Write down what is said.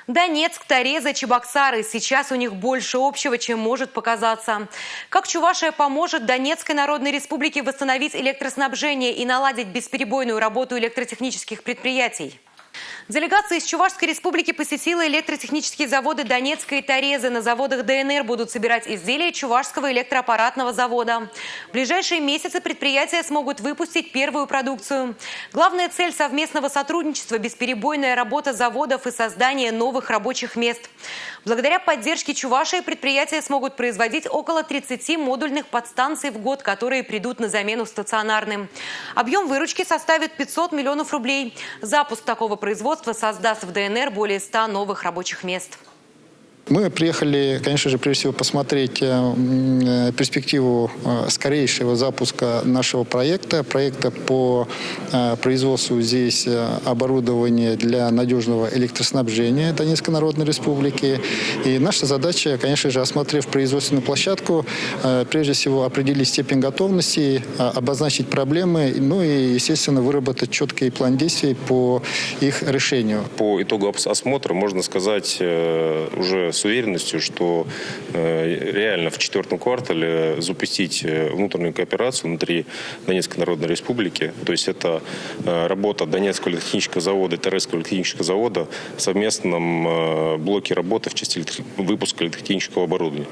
Донецк, Тореза, Чебоксары. Сейчас у них больше общего, чем может показаться. Как Чувашия поможет Донецкой Народной Республике восстановить электроснабжение и наладить бесперебойную работу электротехнических предприятий? Делегация из Чувашской республики посетила электротехнические заводы Донецка и Торезы. На заводах ДНР будут собирать изделия Чувашского электроаппаратного завода. В ближайшие месяцы предприятия смогут выпустить первую продукцию. Главная цель совместного сотрудничества – бесперебойная работа заводов и создание новых рабочих мест. Благодаря поддержке Чувашии предприятия смогут производить около 30 модульных подстанций в год, которые придут на замену стационарным. Объем выручки составит 500 миллионов рублей. Запуск такого производства создаст в ДНР более 100 новых рабочих мест. Мы приехали, конечно же, прежде всего посмотреть перспективу скорейшего запуска нашего проекта по производству здесь оборудования для надежного электроснабжения Донецкой Народной Республики. И наша задача, конечно же, осмотрев производственную площадку, прежде всего определить степень готовности, обозначить проблемы, ну и, естественно, выработать четкий план действий по их решению. По итогу осмотра можно сказать уже с уверенностью, что реально в 4-м квартале запустить внутреннюю кооперацию внутри Донецкой Народной Республики. То есть это работа Донецкого электротехнического завода и Торезского электротехнического завода в совместном блоке работы в части выпуска электротехнического оборудования.